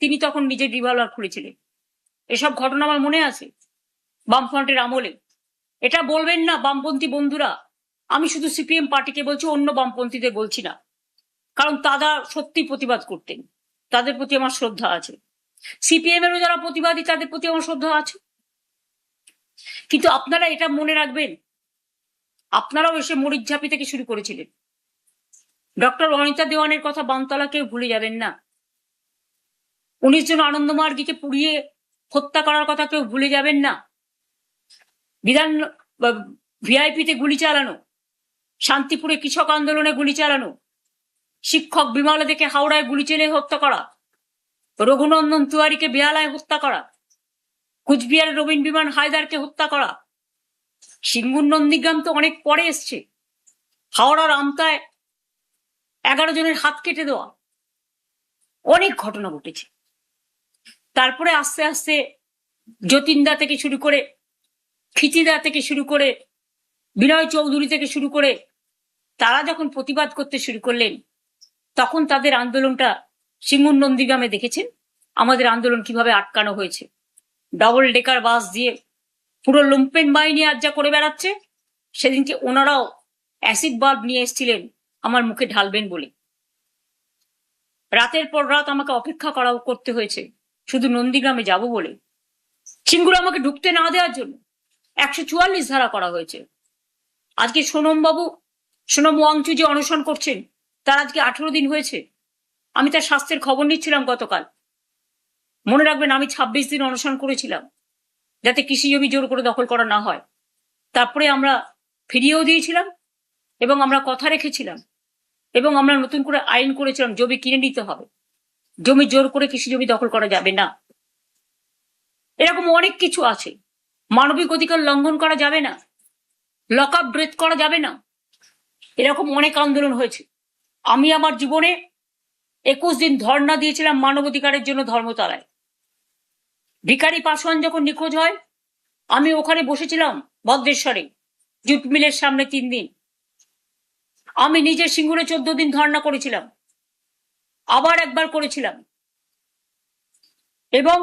তিনি তখন নিজের রিভলভার খুলেছিলেন। এসব ঘটনা আমার মনে আছে বামফ্রন্টের আমলে। এটা বলবেন না বামপন্থী বন্ধুরা, আমি শুধু সিপিএম পার্টিকে বলছি, অন্য বামপন্থীদের বলছি না, কারণ তারা সত্যি প্রতিবাদ করতেন, তাদের প্রতি আমার শ্রদ্ধা আছে। সিপিএম এরও যারা প্রতিবাদী তাদের প্রতি আমার শ্রদ্ধা আছে। কিন্তু আপনারা এটা মনে রাখবেন, আপনারাও এসে মরিচঝাপি থেকে শুরু করেছিলেন। ডক্টর অনিতা দেওয়ানের কথা বামতলা কেউ ভুলে যাবেন না। 19 জন আনন্দমার্গীকে পুড়িয়ে হত্যা করার কথা কেউ ভুলে যাবেন না। বিধান ভিআইপিতে গুলি চালানো, শান্তিপুরে কৃষক আন্দোলনে গুলি চালানো, শিক্ষক বিমলা থেকে হাওড়ায় গুলি চেলে হত্যা করা, রঘুনন্দন তিওয়ারিকে বেহালায় হত্যা করা, কুচবিহারের রবীন বিমান হায়দারকে হত্যা করা, সিঙ্গুর নন্দীগ্রাম তো অনেক পরে এসছে, হাওড়ার আমতায় 11 জনের হাত কেটে দেওয়া, অনেক ঘটনা ঘটেছে। তারপরে আস্তে আস্তে যতীনদা থেকে শুরু করে, খিচিদা থেকে শুরু করে, বিনয় চৌধুরী থেকে শুরু করে তারা যখন প্রতিবাদ করতে শুরু করলেন, তখন তাদের আন্দোলনটা সিঙ্গুর নন্দীগ্রামে দেখেছেন আমাদের আন্দোলন কিভাবে আটকানো হয়েছে। ডবল ডেকার বাস দিয়ে পুরো লুম্পেন বাহিনী আজ যা করে বেড়াচ্ছে, সেদিনকে ওনারাও অ্যাসিড বাল্ব নিয়ে এসেছিলেন আমার মুখে ঢালবেন বলে। রাতের পর রাত আমাকে অপেক্ষা করতে হয়েছে শুধু নন্দীগ্রামে যাব বলে। সিঙ্গুর আমাকে ঢুকতে না দেওয়ার জন্য 144 ধারা করা হয়েছে। আজকে সোনম ওয়াংচু যে অনশন করছেন, তার আজকে 18 দিন হয়েছে। আমি তার স্বাস্থ্যের খবর নিচ্ছিলাম গতকাল। মনে রাখবেন, আমি 26 দিন অনশন করেছিলাম যাতে কৃষি জমি জোর করে দখল করা না হয়। তারপরে আমরা ফিরিয়েও দিয়েছিলাম এবং আমরা কথা রেখেছিলাম এবং আমরা নতুন করে আইন করেছিলাম, জমি কিনে নিতে হবে, জমি জোর করে কৃষি জমি দখল করা যাবে না। এরকম অনেক কিছু আছে। মানবিক অধিকার লঙ্ঘন করা যাবে না, লক আপ ডেথ করা যাবে না, এরকম অনেক আন্দোলন হয়েছে। আমি আমার জীবনে 21 দিন ধর্ণা দিয়েছিলাম মানবাধিকারের জন্য ধর্মতলায়। ভিখারি পাসওয়ান যখন নিখোঁজ হয়, আমি ওখানে বসেছিলাম ভদ্রেশ্বরে জুট মিলের সামনে 3 দিন। আমি নিজে সিঙ্গুরে 14 দিন ধর্ণা করেছিলাম, আবার একবার করেছিলাম, এবং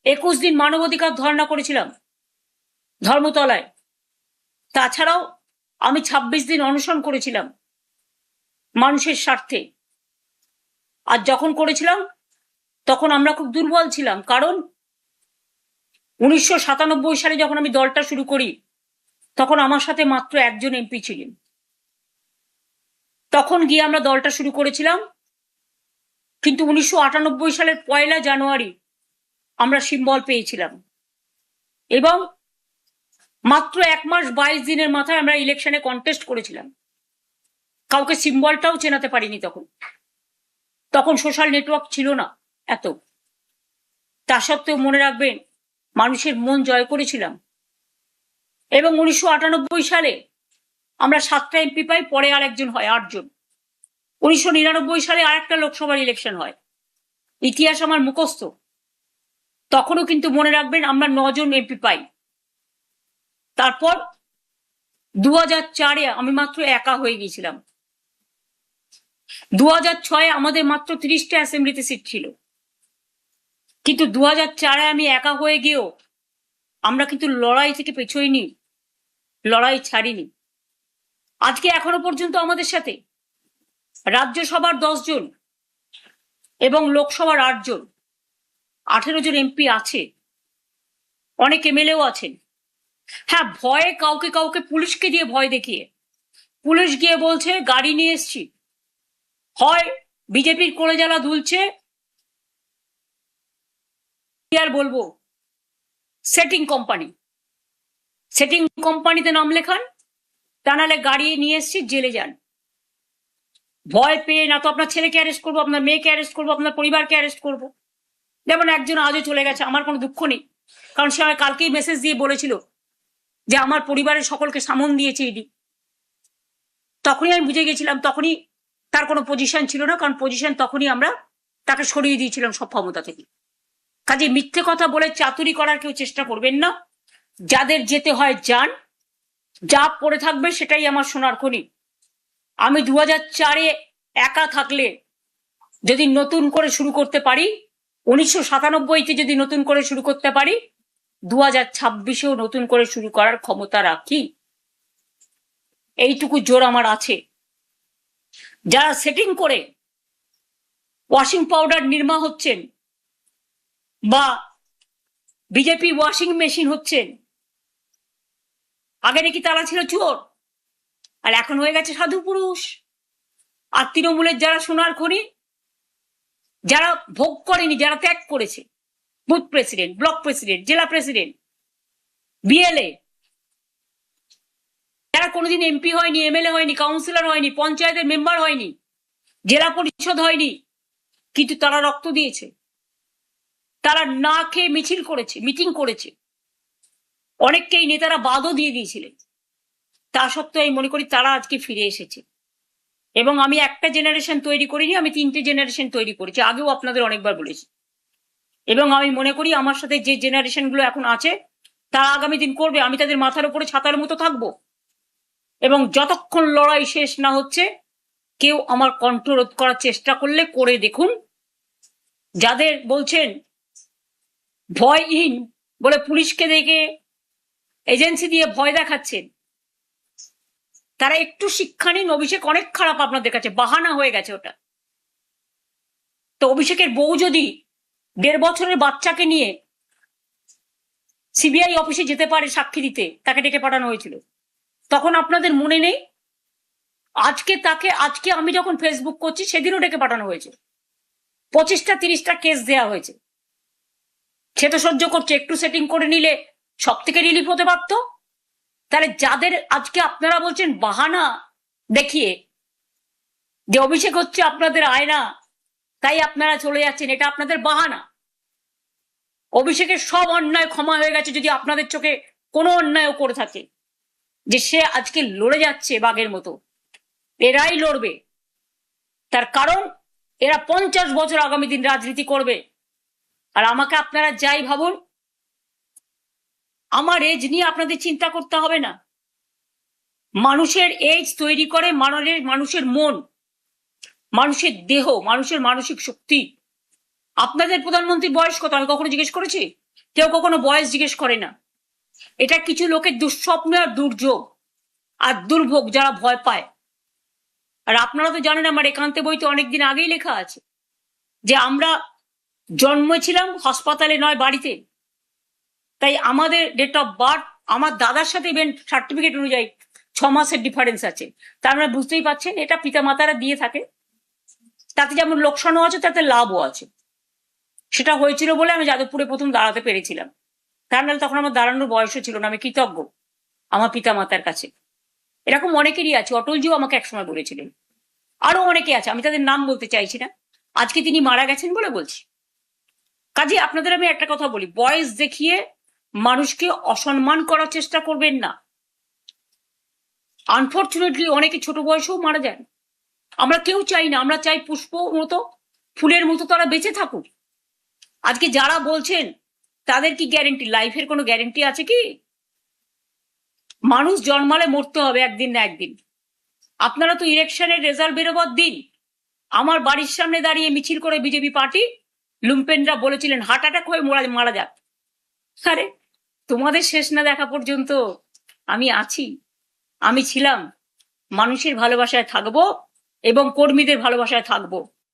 21 দিন মানবাধিকার ধর্ণা করেছিলাম ধর্মতলায়। তাছাড়াও আমি 26 দিন অনশন করেছিলাম মানুষের স্বার্থে। আর যখন করেছিলাম তখন আমরা খুব দুর্বল ছিলাম, কারণ 1997 সালে যখন আমি দলটা শুরু করি, তখন আমার সাথে মাত্র একজন এমপি ছিলেন। তখন গিয়ে আমরা দলটা শুরু করেছিলাম, কিন্তু 1998 সালের 1 জানুয়ারি আমরা সিম্বল পেয়েছিলাম এবং মাত্র 1 মাস 22 দিনের মাথায় আমরা ইলেকশনে কন্টেস্ট করেছিলাম। কাউকে সিম্বলটাও চেনাতে পারিনি তখন সোশ্যাল নেটওয়ার্ক ছিল না এত। তা সত্ত্বেও মনে রাখবেন, মানুষের মন জয় করেছিলাম এবং 1998 সালে আমরা 7টা এমপি পাই, পরে আর একজন হয়, 8 জন। 1999 সালে আরেকটা লোকসভার ইলেকশন হয়, ইতিহাস আমার মুখস্থ। তখনও কিন্তু মনে রাখবেন আমরা 9 জন এমপি পাই। তারপর 2004-এ আমি মাত্র একা হয়ে গিয়েছিলাম। 2006-এ আমাদের মাত্র 30টা অ্যাসেম্বলিতে সিট ছিল, কিন্তু 2004-এ আমি একা হয়ে গিয়েও আমরা কিন্তু লড়াই থেকে পেছোইনি, লড়াই ছাড়িনি। আজকে এখনো পর্যন্ত আমাদের সাথে রাজ্যসভার 10 জন এবং লোকসভার 8 জন, 18 জন এমপি আছে, অনেক এমএলএও আছেন। হ্যাঁ, ভয়ে কাউকে কাউকে পুলিশকে দিয়ে ভয় দেখিয়ে, পুলিশ গিয়ে বলছে গাড়ি নিয়ে এসছি, হয় বিজেপির কোলে জ্বালা দুলছে, আর বলবো সেটিং কোম্পানিতে নাম লেখান, তা নাহলে গাড়ি নিয়ে এসছি জেলে যান। ভয় পেয়ে না তো আপনার ছেলেকে অ্যারেস্ট করবো, আপনার মেয়েকে অ্যারেস্ট করবো, আপনার পরিবারকে অ্যারেস্ট করবো। যেমন একজন আজও চলে গেছে, আমার কোনো দুঃখ নেই, কারণ সে আমায় কালকেই মেসেজ দিয়ে বলেছিল যে আমার পরিবারের সকলকে সামন দিয়েছে ইডি। তখনই আমি বুঝে গেছিলাম, তখনই তার কোনো পজিশন ছিল না, কারণ পজিশন তখনই আমরা তাকে সরিয়ে দিয়েছিলাম সব ক্ষমতা থেকে। কাজে মিথ্যে কথা বলে চাতুরি করার কেউ চেষ্টা করবেন না। যাদের যেতে হয় যান, যা পড়ে থাকবে সেটাই আমার সোনার খনি। আমি 2004-এ একা থাকলে যদি নতুন করে শুরু করতে পারি, 1997-তে যদি নতুন করে শুরু করতে পারি, 2026-এও নতুন করে শুরু করার ক্ষমতা রাখি। এইটুকু জোর আমার আছে। যারা সেটিং করে ওয়াশিং পাউডার নির্মা হচ্ছেন বা বিজেপি ওয়াশিং মেশিন হচ্ছেন, আগে নাকি তারা ছিল চোর, আর এখন হয়ে গেছে সাধু পুরুষ। আর তৃণমূলের যারা সোনার খনি, যারা ভোগ করেনি, যারা ত্যাগ করেছে, বুথ প্রেসিডেন্ট, ব্লক প্রেসিডেন্ট, জেলা প্রেসিডেন্ট, বিএলএ, যারা কোনোদিন এমপি হয়নি, এমএলএ হয়নি, কাউন্সিলর হয়নি, পঞ্চায়েতের মেম্বার হয়নি, জেলা পরিষদ হয়নি, কিন্তু তারা রক্ত দিয়েছে, তারা না খেয়ে মিছিল করেছে, মিটিং করেছে, অনেককেই নেতারা বাদও দিয়ে দিয়েছিলেন। তা সত্ত্বেও আমি মনে করি তারা আজকে ফিরে এসেছে। এবং আমি একটা জেনারেশন তৈরি করিনি, আমি 3টে জেনারেশন তৈরি করেছি, আগেও আপনাদের অনেকবার বলেছি। এবং আমি মনে করি আমার সাথে যে জেনারেশন গুলো এখন আছে তারা আগামী দিন করবে, আমি তাদের মাথার উপরে ছাতার মতো থাকবো। এবং যতক্ষণ লড়াই শেষ না হচ্ছে, কেউ আমার কণ্ঠ রোধ করার চেষ্টা করলে করে দেখুন। যাদের বলছেন ভয়হীন বলে পুলিশকে দেখে, এজেন্সি দিয়ে ভয় দেখাচ্ছেন, তারা একটু শিক্ষা নিন। অভিষেক অনেক খারাপ আপনাদের কাছে, বাহানা হয়ে গেছে ওটা। তো অভিষেকের বউ যদি 1.5 বছরের বাচ্চাকে নিয়ে সিবিআই অফিসে যেতে পারে সাক্ষী দিতে, তাকে ডেকে পাঠানো হয়েছিল, তখন আপনাদের মনে নেই? আজকে আমি যখন ফেসবুক করছি সেদিনও ডেকে পাঠানো হয়েছে, 25টা 30টা কেস দেয়া হয়েছে। সে তো সহ্য করছে, একটু সেটিং করে নিলে সব থেকে রিলিফ হতে পারত। তাহলে যাদের আজকে আপনারা বলছেন বাহানা দেখিয়ে যে অভিষেক হচ্ছে আপনাদের আয়না, তাই আপনারা চলে যাচ্ছেন, এটা আপনাদের বাহানা। অভিষেকের সব অন্যায় ক্ষমা হয়ে গেছে যদি আপনাদের চোখে কোনো অন্যায়ও করে থাকে। যে সে আজকে লড়ে যাচ্ছে বাঘের মতো, এরাই লড়বে। তার কারণ এরা 50 বছর আগামী দিন রাজনীতি করবে। আর আমাকে আপনারা যাই ভাবুন, আমার এজ নিয়ে আপনাদের চিন্তা করতে হবে না। মানুষের এজ তৈরি করে মানুষের মন, মানুষের দেহ, মানুষের মানসিক শক্তি। আপনাদের প্রধানমন্ত্রীর বয়স কত আমি কখনো জিজ্ঞেস করেছি? কেউ কখনো বয়স জিজ্ঞেস করে না। এটা কিছু লোকের দুঃস্বপ্ন আর দুর্যোগ আর দুর্ভোগ, যারা ভয় পায়। আর আপনারা তো জানেন আমার একান্তে বইতে অনেকদিন আগেই লেখা আছে যে আমরা জন্মেছিলাম হাসপাতালে নয় বাড়িতে। তাই আমাদের ডেট অফ বার্থ আমার দাদার সাথে ইভেন সার্টিফিকেট অনুযায়ী 6 মাসের ডিফারেন্স আছে। তা আপনারা বুঝতেই পারছেন এটা পিতামাতারা দিয়ে থাকে। তাতে যেমন লোকসানও আছে, তাতে লাভও আছে। সেটা হয়েছিল বলে আমি যাদবপুরে প্রথম দাঁড়াতে পেরেছিলাম। তার নাহলে তখন আমার দাঁড়ানোর বয়সও ছিল না। আমি কৃতজ্ঞ আমার পিতামাতার কাছে। এরকম অনেকেরই আছে, অটলজিও আমাকে একসময় বলেছিলেন, আরো অনেকে আছে, আমি তাদের নাম বলতে চাইছি না, আজকে তিনি মারা গেছেন বলে বলছি। কাজে আপনাদের আমি একটা কথা বলি, বয়স দেখিয়ে মানুষকে অসম্মান করার চেষ্টা করবেন না। আনফর্চুনেটলি অনেকে ছোট বয়সেও মারা যায়। আমরা কেউ চাই না, আমরা চাই পুষ্প মতো, ফুলের মতো তারা বেঁচে থাকুক। আজকে যারা বলছেন তাদের কি গ্যারেন্টি? লাইফের কোনো গ্যারেন্টি আছে কি? মানুষ জন্মালে মরতে হবে একদিন না একদিন। আপনারা তো ইলেকশনের রেজাল্ট বেরোবার দিন আমার বাড়ির সামনে দাঁড়িয়ে মিছিল করে বিজেপি পার্টি লুম্পেনরা বলেছিলেন হার্ট অ্যাটাক হয়ে মারা যাক। আরে তোমাদের শেষ না দেখা পর্যন্ত আমি আছি, আমি ছিলাম, মানুষের ভালোবাসায় থাকবো এবং কর্মীদের ভালোবাসায় থাকবো।